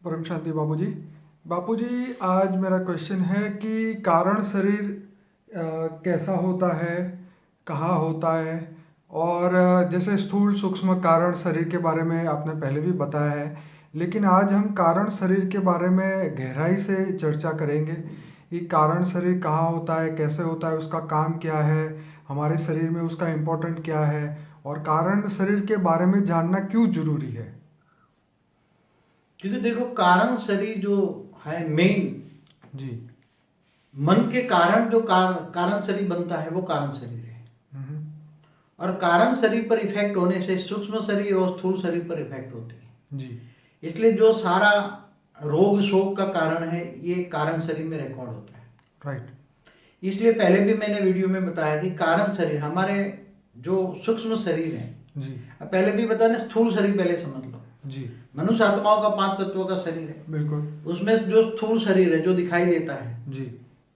परम शांति बापूजी। बापूजी, आज मेरा क्वेश्चन है कि कारण शरीर कैसा होता है, कहाँ होता है, और जैसे स्थूल सूक्ष्म कारण शरीर के बारे में आपने पहले भी बताया है, लेकिन आज हम कारण शरीर के बारे में गहराई से चर्चा करेंगे कि कारण शरीर कहाँ होता है, कैसे होता है, उसका काम क्या है, हमारे शरीर में उसका इम्पोर्टेंट क्या है, और कारण शरीर के बारे में जानना क्यों जरूरी है। क्योंकि देखो, कारण शरीर जो है मेन, जी। मन के कारण जो कारण शरीर बनता है वो कारण शरीर है। हम्म। और कारण शरीर पर इफेक्ट होने से सूक्ष्म शरीर और स्थूल शरीर पर इफेक्ट होते हैं। जी। इसलिए जो सारा रोग शोक का कारण है ये कारण शरीर में रिकॉर्ड होता है। राइट। इसलिए पहले भी मैंने वीडियो में बताया कि कारण शरीर हमारे जो सूक्ष्म शरीर है, जी। पहले भी बताया, स्थूल शरीर पहले समझ लो। जी। मनुष्य आत्माओं का 5 तत्वों का शरीर है। बिल्कुल। उसमें जो स्थूल शरीर है जो दिखाई देता है जी।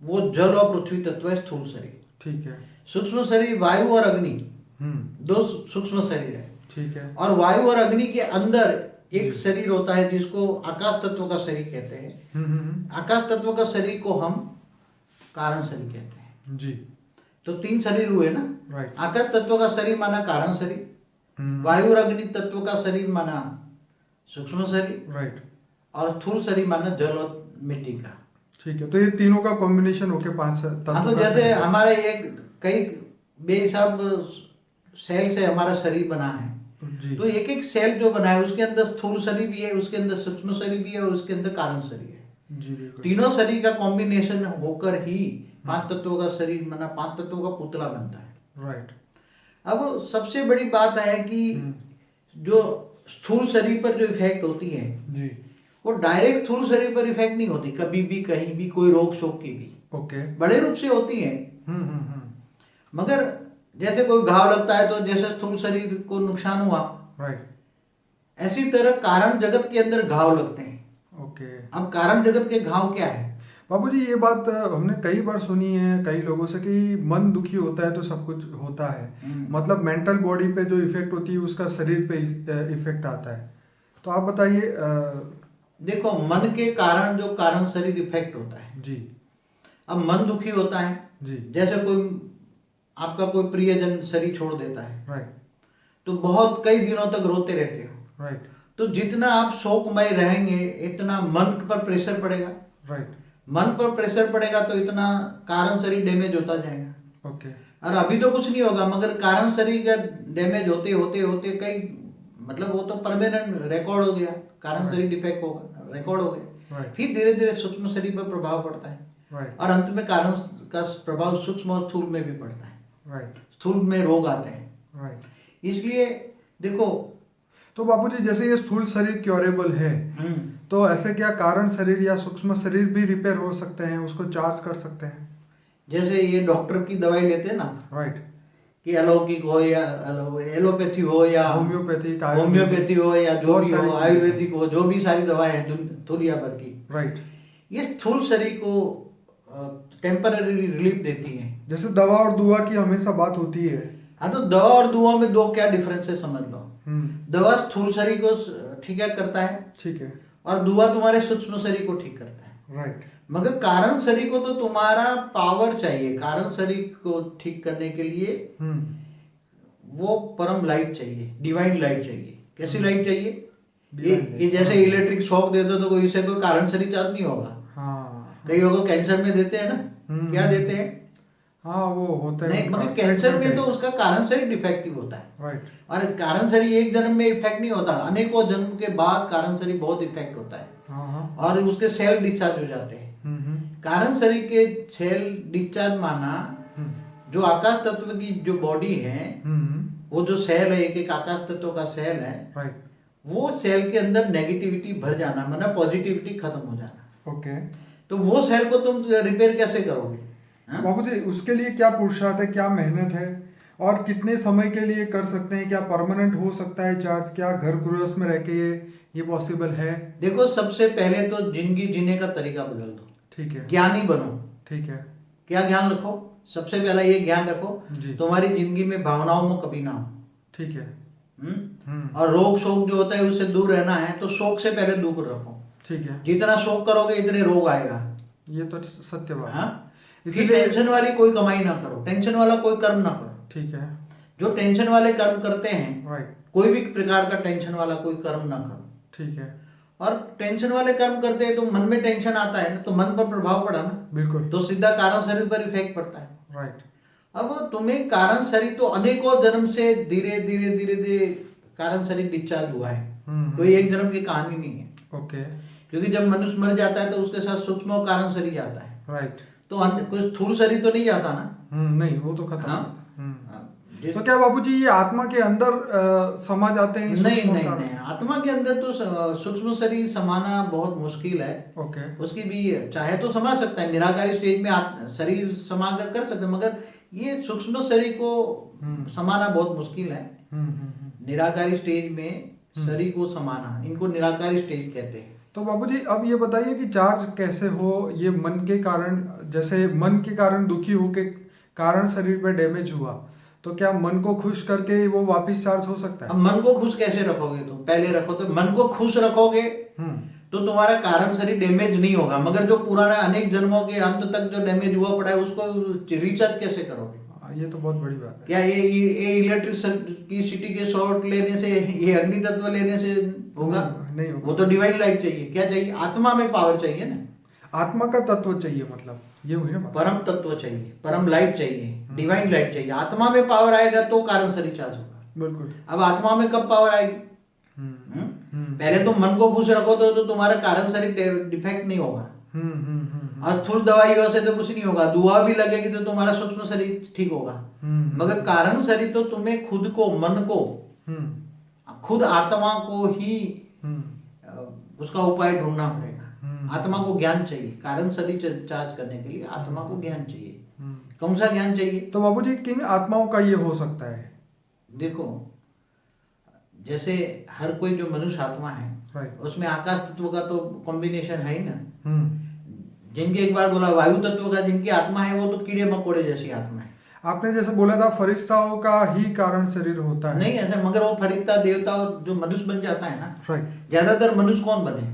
वो जल और पृथ्वी तत्व है, स्थूल शरीर। ठीक है। सूक्ष्म शरीर वायु और अग्नि, हम्म। दो सूक्ष्म शरीर है। ठीक है। और वायु और अग्नि के अंदर एक जी। शरीर होता है जिसको आकाश तत्व का शरीर कहते हैं। आकाश तत्व का शरीर को हम कारण शरीर कहते हैं। जी। तो 3 शरीर हुए ना। राइट। आकाश तत्व का शरीर माना कारण शरीर, वायु और अग्नि तत्व का शरीर माना सूक्ष्म शरीर, राइट। और स्थूल शरीर माना जल और मिट्टी का। ठीक है, तो ये तीनों का कॉम्बिनेशन होके 5 हाँ, तत्वों तो का जैसे शरीर। हमारे एक कई बेहिसाब सेल से हमारा शरीर बना है। जी। तो एक एक सेल जो बना है उसके अंदर स्थूल शरीर भी है, उसके अंदर सूक्ष्म शरीर भी है, और उसके अंदर कारण शरीर है। जी बिल्कुल। तीनों शरीर का कॉम्बिनेशन होकर ही 5 तत्वों का शरीर बना, 5 तत्वों का पुतला बनता है। राइट। अब सबसे बड़ी बात है कि जो स्थूल शरीर पर जो इफेक्ट होती है जी। वो डायरेक्ट स्थूल शरीर पर इफेक्ट नहीं होती, कभी भी कहीं भी कोई रोग शोक की भी ओके। बड़े रूप से होती है। मगर जैसे कोई घाव लगता है तो जैसे स्थूल शरीर को नुकसान हुआ, राइट। ऐसी तरह कारण जगत के अंदर घाव लगते हैं। ओके। अब कारण जगत के घाव क्या है? बाबूजी, ये बात हमने कई बार सुनी है कई लोगों से कि मन दुखी होता है तो सब कुछ होता है। मतलब मेंटल बॉडी पे जो इफेक्ट होती है उसका शरीर पे इफेक्ट आता है। तो आप बताइए। देखो, मन के कारण जो कारण शरीर इफेक्ट होता है। जी। अब मन दुखी होता है जी। जैसे कोई आपका कोई प्रियजन शरीर छोड़ देता है, राइट। तो बहुत कई दिनों तक रोते रहते हो। राइट। तो जितना आप शोकमय रहेंगे इतना मन पर प्रेशर पड़ेगा। राइट। मन पर प्रेशर पड़ेगा तो इतना कारण शरीर डैमेज होता जाएगा। ओके। और अभी तो कुछ नहीं होगा, मगर कारण शरीर का डैमेज होते होते होते कई, मतलब वो तो परमानेंट रिकॉर्ड हो गया, कारण शरीर डिफेक्ट होगा, रिकॉर्ड हो गया। फिर धीरे धीरे सूक्ष्म शरीर पर प्रभाव पड़ता है, और अंत में कारण का प्रभाव सूक्ष्म और स्थूल में भी पड़ता है। स्थूल में रोग आते हैं। इसलिए देखो, तो बापूजी, जैसे ये स्थूल शरीर क्योरेबल है, तो ऐसे क्या कारण शरीर या सूक्ष्म शरीर भी रिपेयर हो सकते हैं, उसको चार्ज कर सकते हैं? जैसे ये डॉक्टर की दवाई लेते हैं ना, राइट, कि अलौकिक हो या एलोपैथी हो या होम्योपैथी हो या जो भी हो, आयुर्वेदिक हो, जो भी सारी दवाएं हैं दुनिया भर की, राइट, ये स्थूल शरीर को टेम्पररी रिलीफ देती है। जैसे दवा और दुआ की हमेशा बात होती है। हाँ, तो दवा और दुआ में दो क्या डिफरेंस है समझ लो। दवा स्थूल शरीर को ठीक करता है, ठीक है, और दुआ तुम्हारे सूक्ष्म शरीर को ठीक करता है। राइट। मगर कारण शरीर को तो तुम्हारा पावर चाहिए। कारण शरीर को ठीक करने के लिए वो परम लाइट चाहिए, डिवाइन लाइट चाहिए। कैसी लाइट चाहिए? ये जैसे इलेक्ट्रिक शॉक देते तो कोई इससे कोई कारण शरीर चार्ज नहीं होगा। कई लोगों को कैंसर में देते हैं ना, क्या देते हैं? हाँ, वो होता है नहीं, मगर कैंसर में तो उसका कारण शरीर डिफेक्टिव होता है। राइट। और कारण शरीर एक जन्म में इफेक्ट नहीं होता, अनेकों जन्म के बाद कारण शरीर बहुत इफेक्ट होता है। और उसके सेल डिस्चार्ज हो जाते हैं। कारण शरीर के सेल डिस्चार्ज माना जो आकाश तत्व की जो बॉडी है, वो जो सेल है, एक एक आकाश तत्व का सेल है, राइट, वो सेल के अंदर नेगेटिविटी भर जाना, माना पॉजिटिविटी खत्म हो जाना। ओके। तो वो सेल को तुम रिपेयर कैसे करोगे? बाबूजी, उसके लिए क्या पुरुषार्थ है, क्या मेहनत है, और कितने समय के लिए कर सकते हैं? क्या परमानेंट हो सकता है चार्ज? क्या घर गृहस्थ में रह के ये पॉसिबल है? देखो, सबसे पहले तो जिंदगी जीने का तरीका बदल दो। ठीक है, ज्ञानी बनो। ठीक है, क्या ज्ञान रखो? सबसे पहला ये ज्ञान रखो, तुम्हारी जिंदगी में भावनाओं में कभी ना हो। ठीक है। और रोग शोक जो होता है उससे दूर रहना है, तो शोक से पहले दूर रखो। ठीक है, जितना शोक करोगे इतने रोग आएगा। ये तो सत्य बात है। हाँ, फिर इसीलिए टेंशन वाली कोई कमाई ना करो, टेंशन वाला कोई कर्म ना करो। ठीक है, जो टेंशन वाले कर्म करते हैं, राइट, कोई भी प्रकार का टेंशन वाला कोई कर्म ना करो। ठीक है, और टेंशन वाले कर्म करते हैं तो मन में टेंशन आता है ना, तो मन पर प्रभाव पड़ा ना, बिल्कुल, तो सीधा कारण शरीर पर इफेक्ट पड़ता है। राइट, अब तुम्हें कारण शरीर तो अनेकों जन्म से धीरे धीरे धीरे धीरे कारण शरीर डिस्चार्ज हुआ है, कोई एक जन्म की कहानी नहीं है। ओके, क्योंकि जब मनुष्य मर जाता है तो उसके साथ सूक्ष्म और कारण शरीर जाता है, राइट, तो कोई स्थूल शरीर तो नहीं जाता ना। नहीं, वो तो खत्म। हाँ? तो क्या बाबूजी ये आत्मा के अंदर समा जाते हैं नहीं सूक्ष्म नहीं कारण? नहीं, आत्मा के अंदर तो सूक्ष्म शरीर समाना बहुत मुश्किल है। ओके, उसकी भी चाहे तो समा सकता है, निराकारी स्टेज में शरीर समा कर सकते हैं, मगर ये सूक्ष्म शरीर को समाना बहुत मुश्किल है। निराकारी स्टेज में शरीर को समाना, इनको निराकारी स्टेज कहते हैं। तो बाबूजी अब ये बताइए कि चार्ज कैसे हो ये मन के कारण, जैसे मन के कारण दुखी होके कारण शरीर पे डैमेज हुआ, तो क्या मन को खुश करके वो वापस चार्ज हो सकता है? अब मन को खुश कैसे रखोगे? तुम पहले रखो, तो मन को खुश रखोगे तो तुम्हारा कारण शरीर डैमेज नहीं होगा, मगर जो पुराना अनेक जन्मों के अंत तक जो डैमेज हुआ पड़ा है उसको रिचार्ज कैसे करोगे? ये तो बहुत बड़ी बात है। क्या ये इलेक्ट्रिसिटी के शॉर्ट लेने से, ये अग्नि तत्व लेने से होगा? नहीं होगा। वो तो डिवाइन लाइट चाहिए। क्या चाहिए? आत्मा में पावर चाहिए ना, आत्मा का तत्व चाहिए, मतलब ये हुई ना बात। परम तत्व चाहिए, परम लाइट चाहिए, डिवाइन लाइट चाहिए। आत्मा में पावर आएगा तो कारण शरीर चार्ज होगा। बिल्कुल। अब आत्मा में कब पावर आएगी? पहले तो मन को खुश रखो तो तुम्हारा कारण शरीर डिफेक्ट नहीं होगा। और स्थूल दवाइयों से तो कुछ नहीं होगा, दुआ भी लगेगी तो तुम्हारा सूक्ष्म शरीर ठीक होगा, मगर कारण शरीर तो तुम्हें खुद को, मन को, खुद आत्मा को ही उसका उपाय ढूंढना पड़ेगा। आत्मा को ज्ञान चाहिए, कारण शरीर चार्ज करने के लिए आत्मा को ज्ञान चाहिए। कौन सा ज्ञान चाहिए? तो बाबूजी किन आत्माओं का ये हो सकता है? देखो, जैसे हर कोई जो मनुष्य आत्मा है, उसमें आकाश तत्व का तो कॉम्बिनेशन है ही ना। जिनके एक बार बोला वायु तत्व का जिनकी आत्मा है, वो तो कीड़े मकोड़े जैसी आत्मा है। आपने जैसे बोला था फरिश्ताओं का ही कारण शरीर होता है। नहीं ऐसा, मगर वो फरिश्ता देवता जो मनुष्य बन जाता है ना, राइट। ज्यादातर मनुष्य कौन बने?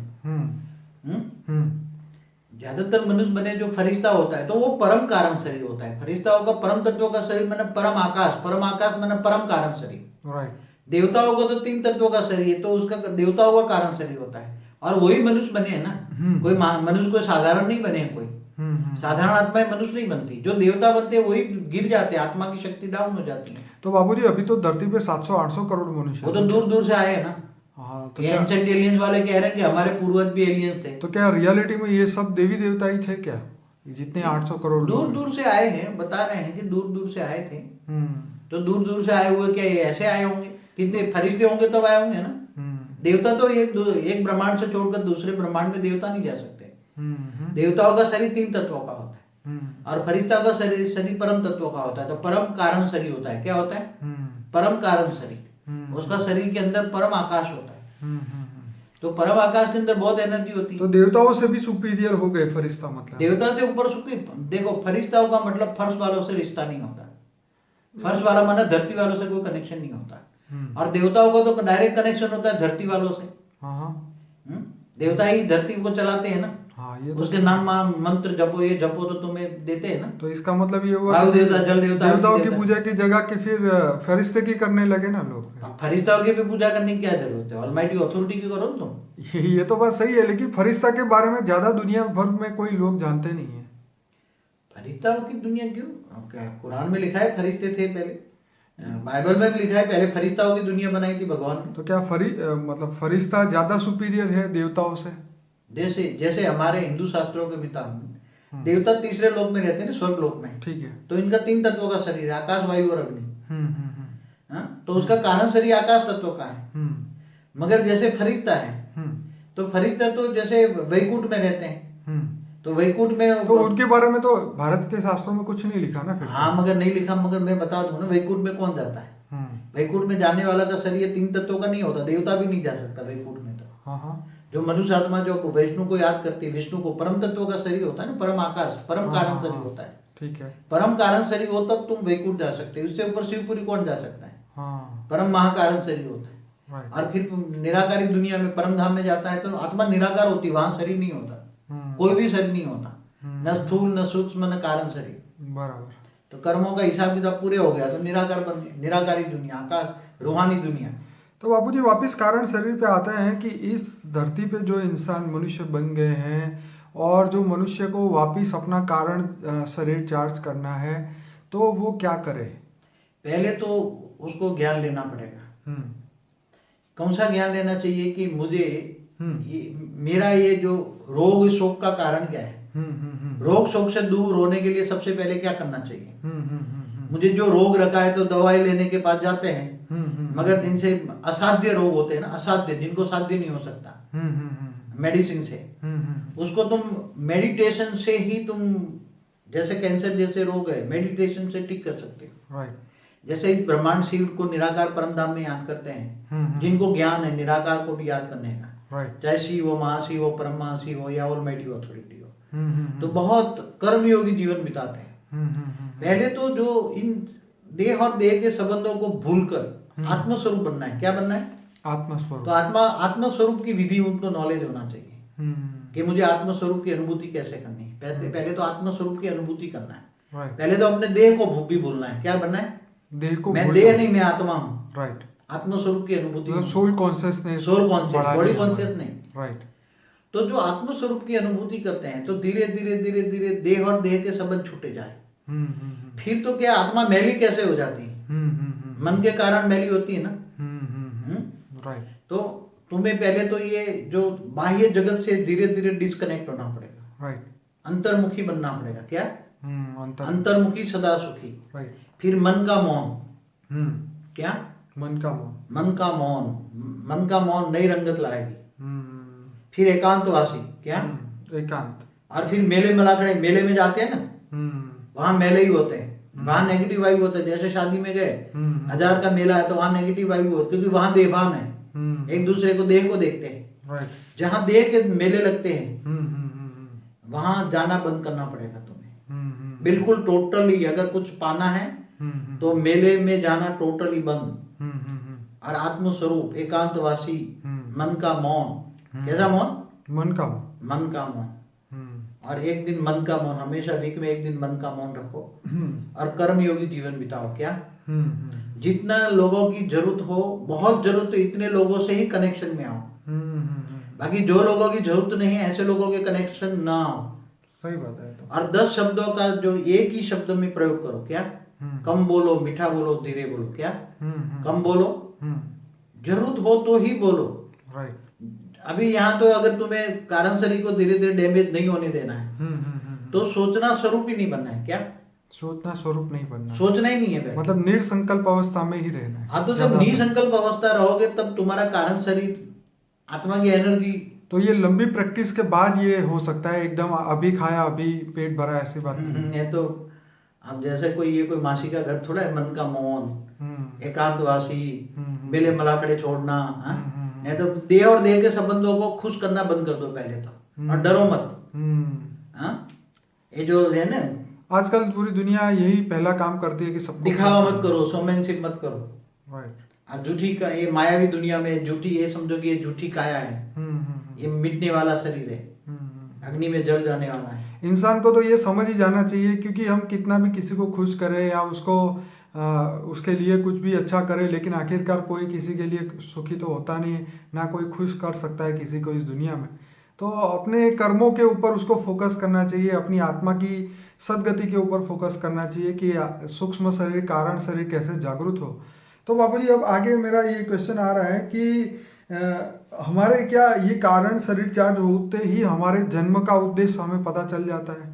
ज्यादातर मनुष्य बने जो फरिश्ता होता है, तो वो परम कारण शरीर होता है। फरिश्ताओं का परम तत्वों का शरीर मैंने परम आकाश मैंने परम कारण शरीर। राइट। देवताओं को तो 3 तत्वों का शरीर है, तो उसका देवताओं का कारण शरीर होता है, और वही मनुष्य बने हैं ना। कोई मनुष्य कोई साधारण नहीं बने हैं, कोई साधारण आत्माएं मनुष्य नहीं बनती। जो देवता बनते हैं वही गिर जाते हैं, आत्मा की शक्ति डाउन हो जाती है। तो बाबूजी अभी तो धरती पे 700-800 करोड़ मनुष्य, वो तो दूर दूर से आए हैं ना। हाँ, तो एंशिएंट एलियंस वाले कह रहे हैं कि हमारे पूर्वज भी एलियंस थे। तो क्या रियलिटी में ये सब देवी देवता ही थे क्या, जितने 800 करोड़ दूर दूर से आए हैं, बता रहे हैं कि दूर दूर से आए थे। तो दूर दूर से आए हुए क्या ये ऐसे आए होंगे? कितने फरिश्ते होंगे तब आए होंगे ना। देवता तो एक ब्रह्मांड से छोड़कर दूसरे ब्रह्मांड में देवता नहीं जा सकते। देवताओं का शरीर 3 तत्वों का होता है, और फरिश्ता का शरीर परम तत्वों का होता है। तो परम कारण शरीर होता है। क्या होता है? परम कारण शरीर। उसका शरीर के अंदर परम आकाश होता है। तो परम आकाश के अंदर बहुत एनर्जी होती है। तो देवताओं से भी सुपीरियर हो गए फरिश्ता, मतलब देवता से ऊपर देखो, फरिश्ताओं का मतलब फर्श वालों से रिश्ता नहीं होता। फर्श वाला माना धरती वालों से कोई कनेक्शन नहीं होता, और देवताओं को तो डायरेक्ट कनेक्शन होता है धरती वालों से। देवता ही धरती को चलाते हैं ना। ये तो उसके नाम मंत्र जपो, ये जपो तो तुम्हें देते हैं ना। तो इसका मतलब ये हुआ वायु देवता, जल देवता, देवताओं की पूजा की जगह के फिर फरिश्ते की करने लगे ना लोग। फरिश्ताओं की भी पूजा करने की क्या जरूरत है? ऑलमाइटी अथॉरिटी की करो तुम। ये तो बात सही है, लेकिन फरिश्ता के बारे में ज्यादा दुनिया भर में कोई लोग जानते नहीं है। फरिश्ताओं की दुनिया क्यों? कुरान में लिखा है फरिश्ते थे पहले, बाइबल में भी लिखा है पहले फरिश्ताओं की दुनिया बनाई थी भगवान ने। तो क्या मतलब फरिश्ता ज्यादा सुपीरियर है देवताओं से? जैसे हमारे हिंदू शास्त्रों के मुताबिक देवता तीसरे लोक में रहते हैं ना, स्वर्ग लोक में। ठीक है। तो इनका 3 तत्वों का शरीर है, आकाश, वायु और अग्नि। तो उसका कारण शरीर आकाश तत्व का है। मगर जैसे फरिश्ता है, तो फरिश्ता तो जैसे वैकुंठ में रहते हैं। तो वैकुंठ में तो उनके बारे में तो भारत के शास्त्रों में कुछ नहीं लिखा ना फिर। हाँ, मगर नहीं लिखा, मगर मैं बता दूं ना, वैकुंठ में कौन जाता है? वैकुंठ में जाने वाला का शरीर 3 तत्वों का नहीं होता। देवता भी नहीं जा सकता वैकुंठ में। तो जो मनुष्य आत्मा जो वैष्णु को याद करती है, विष्णु को परम तत्व का शरीर होता है ना, परम आकाश, परम कारण शरीर होता है। ठीक है। परम कारण शरीर हो तब तुम वैकुंठ जा सकते हो। उससे ऊपर शिवपुरी कौन जा सकता है? परम महाकारण शरीर होता है। Right. और फिर निराकारी दुनिया में परम धाम में जाता है तो आत्मा निराकार होती है, वहां शरीर नहीं होता, कोई भी शरीर नहीं होता, न स्थूल न सूक्ष्म न कारण शरीर। बराबर। तो कर्मों का हिसाब किताब पूरे हो गया तो निराकार बन गए, निराकारी दुनिया, आकाश, रूहानी दुनिया। तो बापूजी वापस कारण शरीर पे आते हैं कि इस धरती पे जो इंसान मनुष्य बन गए हैं और जो मनुष्य को वापस अपना कारण शरीर चार्ज करना है तो वो क्या करे? पहले तो उसको ज्ञान लेना पड़ेगा। कौन सा ज्ञान लेना चाहिए कि मुझे मेरा ये जो रोग शोक का कारण क्या है, रोग शोक से दूर होने के लिए सबसे पहले क्या करना चाहिए। मुझे जो रोग रखा है तो दवाई लेने के पास जाते हैं, मगर जिनसे असाध्य रोग होते हैं ना, असाध्य, जिनको साध्य नहीं हो सकता मेडिसिन से, उसको तुम मेडिटेशन से ही तुम, जैसे कैंसर जैसे रोग है मेडिटेशन से ठीक कर सकते हो। राइट। जैसे इस ब्रह्मांड शिव को निराकार परमधाम में याद करते हैं, जिनको ज्ञान है निराकार को भी याद करने का, चाहे शिव हो, महाशिव हो, परम महाशिव हो या ऑलमाइटी अथॉरिटी हो, तो बहुत कर्मयोगी जीवन बिताते हैं। पहले तो जो इन देह और देह के संबंधों को भूलकर आत्मस्वरूप बनना है। क्या बनना है? आत्मस्वरूप। तो आत्मस्वरूप की विधि उनको नॉलेज होना चाहिए कि मुझे आत्मस्वरूप की अनुभूति कैसे करनी है। पहले तो आत्मस्वरूप की अनुभूति करना है। पहले तो अपने देह को भी भूलना है। क्या बनना है? देह को, मैं देह नहीं, मैं आत्मा हूँ। राइट। आत्मस्वरूप की अनुभूति, soul consciousness, soul conscious, body conscious नहीं। राइट। तो जो आत्मस्वरूप की अनुभूति करते हैं तो धीरे धीरे धीरे धीरे देह और देह के संबंध छूटे जाए। फिर तो क्या आत्मा मैली कैसे हो जाती है? मन के कारण मैली होती है ना। राइट। तो तुम्हें पहले तो ये जो बाह्य जगत से धीरे धीरे डिस्कनेक्ट होना पड़ेगा। राइट। अंतर्मुखी बनना पड़ेगा। क्या? अंतर्मुखी सदा सुखी। राइट। फिर मन का मौन। क्या? मन का मौन। मन का मौन, मन का मौन नई रंगत लाएगी। फिर एकांतवासी। क्या? एकांत। और फिर मेले मलाखड़े, मेले में जाते हैं ना, वहां मेले ही होते हैं, वहां नेगेटिव वाइब होता है। जैसे शादी में गए, 1000 का मेला है तो वहां नेगेटिव वाइब होती है, क्योंकि वहां देहभान है, एक दूसरे को देह को देखते हैं। जहां देह के मेले लगते हैं वहां जाना बंद करना पड़ेगा तुम्हें, बिल्कुल टोटली। अगर कुछ पाना है तो मेले में जाना टोटली बंद। और आत्मस्वरूप, एकांतवासी, मन का मौन। कैसा मौन? मन का मौन। मन का मौन। और एक दिन मन का मौन, हमेशा वीक में एक दिन मन का मौन रखो और कर्मयोगी जीवन बिताओ। क्या? जितना लोगों की जरूरत हो, बहुत जरूरत तो इतने लोगों से ही कनेक्शन में आओ। बाकी जो लोगों की जरूरत नहीं है ऐसे लोगों के कनेक्शन ना आओ। सही बात है। तो और 10 शब्दों का जो एक ही शब्द में प्रयोग करो। क्या? कम बोलो, मीठा बोलो, धीरे बोलो। क्या? कम बोलो, जरूरत हो तो ही बोलो। राइट। अभी यहाँ तो अगर तुम्हें कारण शरीर को धीरे धीरे डैमेज नहीं होने देना है तो सोचना स्वरूप ही नहीं बनना है। क्या? सोचना स्वरूप नहीं बनना, सोचना ही नहीं है, मतलब निर्संकल्प अवस्था में ही रहना है। हाँ, तो जब निसंकल्प अवस्था रहोगे तब तुम्हारा कारण शरीर, आत्मा की एनर्जी। तो ये लंबी प्रैक्टिस के बाद ये हो सकता है, एकदम अभी खाया अभी पेट भरा ऐसी बात नहीं है। तो अब जैसे कोई मासी का घर थोड़ा है, मन का मौन, एकांतवासी, मेले मलाखड़े छोड़ना, नहीं तो देह और देह के संबंधों को खुश करना बंद कर दो पहले तो, और डरो मत। ये जो है ना, आजकल पूरी दुनिया यही पहला काम करती है कि सबको दिखावा मत करो, शोमैनशिप मत करो। राइट। झूठी का ये मायावी दुनिया में झूठी, ये समझो कि ये झूठी काया है, ये मिटने वाला शरीर है, अग्नि में जल जाने वाला है। इंसान को तो ये समझ ही जाना चाहिए, क्योंकि हम कितना भी किसी को खुश करें या उसको उसके लिए कुछ भी अच्छा करें, लेकिन आखिरकार कोई किसी के लिए सुखी तो होता नहीं है, ना कोई खुश कर सकता है किसी को इस दुनिया में। तो अपने कर्मों के ऊपर उसको फोकस करना चाहिए, अपनी आत्मा की सदगति के ऊपर फोकस करना चाहिए कि सूक्ष्म शरीर कारण शरीर कैसे जागृत हो। तो बाबू जी अब आगे मेरा ये क्वेश्चन आ रहा है कि हमारे क्या ये कारण शरीर चार्ज होते ही हमारे जन्म का उद्देश्य हमें पता चल जाता है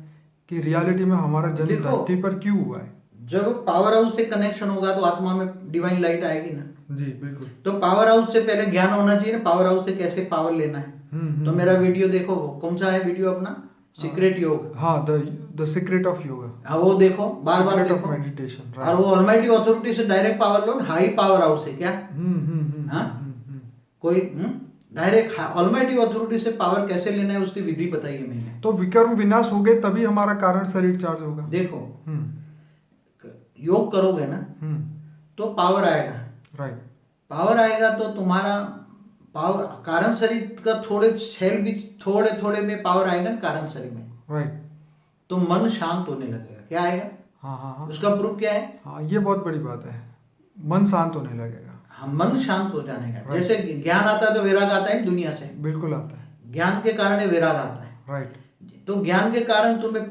कि रियलिटी में हमारा जन्म धरती पर क्यों हुआ है? जब पावर हाउस से कनेक्शन होगा तो आत्मा में डिवाइन लाइट आएगी ना। जी बिल्कुल। तो पावर हाउस से पहले ज्ञान होना चाहिए ना, पावर हाउस से कैसे पावर लेना है। तो मेरा वीडियो देखो, वो कौन सा है वीडियो अपना, सीक्रेट योग। हाँ, द सीक्रेट ऑफ योगा। वो देखो, बार बार देखो, मेडिटेशन। और वो ऑलमाइटी अथॉरिटी से डायरेक्ट पावर लो, हाई पावर हाउस से। क्या? कोई डायरेक्ट ऑलमाइटी अथॉरिटी से पावर कैसे लेना है उसकी विधि बताइए मैंने। तो विकर्म विनाश हो गए तभी हमारा कारण शरीर चार्ज होगा। देखो, योग करोगे ना तो पावर आएगा। राइट। पावर आएगा तो तुम्हारा पावर कारण शरीर का थोड़े सेल भी थोड़े थोड़े में पावर आएगा ना कारण शरीर में, राइट। तो मन शांत होने लगेगा। क्या आएगा? हाँ हाँ हाँ उसका प्रूफ क्या है? हाँ, ये बहुत बड़ी बात है, मन शांत होने लगेगा। हाँ, मन शांत हो जाने का। Right. जैसे ज्ञान आता है तो वैराग आता है दुनिया से, बिल्कुल आता है। ज्ञान के कारण वैराग आता है। राइट। तो ज्ञान के कारण तुम्हें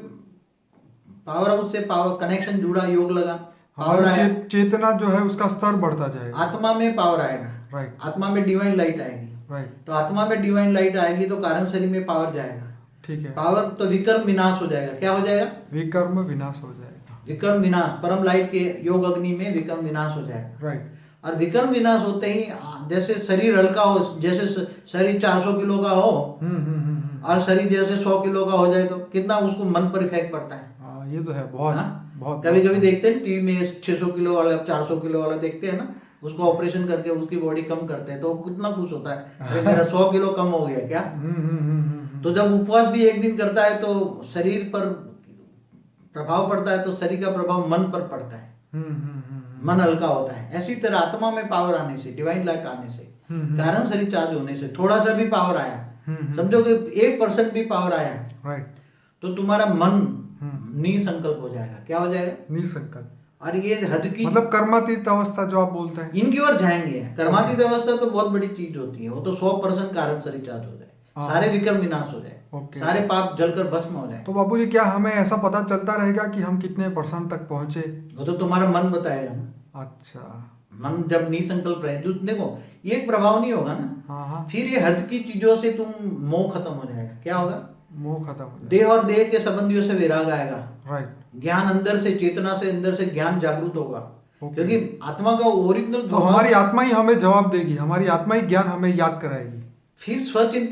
पावर हाउस से पावर कनेक्शन जुड़ा, योग लगा, पावर हमारी आया, चेतना जो है उसका स्तर बढ़ता जाएगा। आत्मा में पावर आएगा, राइट आत्मा में डिवाइन लाइट आएगी। राइट। तो आत्मा में डिवाइन लाइट आएगी तो कारण शरीर में पावर जाएगा। ठीक है। पावर तो विकर्म विनाश हो जाएगा। क्या हो जाएगा? विकर्म विनाश हो जाएगा। विकर्म विनाश, परम लाइट के योग अग्नि में विकर्म विनाश हो जाएगा। राइट। और विकर्म विनाश होते ही जैसे शरीर हल्का हो, जैसे शरीर 400 किलो का हो और शरीर जैसे 100 किलो का हो जाए तो कितना उसको मन पर इफेक्ट पड़ता है। हाँ, ये तो है बहुत। हाँ? बहुत कभी कभी देखते हैं टीवी में 600 किलो वाला 400 किलो वाला देखते हैं ना, उसको ऑपरेशन करके उसकी बॉडी कम करते हैं तो वो कितना खुश होता है, अरे मेरा 100 किलो कम हो गया क्या। तो जब उपवास भी एक दिन करता है तो शरीर पर प्रभाव पड़ता है, तो शरीर का प्रभाव मन पर पड़ता है, मन हल्का होता है। ऐसी तरह आत्मा में पावर आने से, डिवाइन लाइट आने से, कारण शरीर चार्ज होने से थोड़ा सा भी पावर आया, समझो कि 1% भी पावर आया, राइट, तो तुम्हारा मन निसंकल्प हो जाएगा। क्या हो जाएगा? निसंकल्प। और ये हद की मतलब कर्मातीत अवस्था जो आप बोलते हैं, इनकी ओर जाएंगे। कर्मातीत अवस्था तो बहुत बड़ी चीज होती है, वो तो 100% कारण शरीर चार्ज हो जाए, सारे विकर्म विनाश हो जाए, ओके। सारे पाप जलकर भस्म हो जाए। तो बाबूजी क्या हमें ऐसा पता चलता रहेगा कि हम कितने % तक पहुंचे? वो तो तुम्हारा मन बताएगा ना। अच्छा। मन जब निसंकल्प रहे, जो देखो ये एक प्रभाव नहीं होगा ना, हाँ हाँ, फिर ये हद की चीजों से तुम मोह खत्म हो जाएगा। क्या होगा? मोह खत्म हो जाए। देह और देह के संबंधियों से वैराग आएगा, राइट। ज्ञान अंदर से, चेतना से अंदर से ज्ञान जागृत होगा, ओके। क्योंकि आत्मा का ओरिजिनल तो हमारी आत्मा ही हमें जवाब देगी, हमारी आत्मा ही ज्ञान हमें याद कराएगी। फिर स्वचिंतन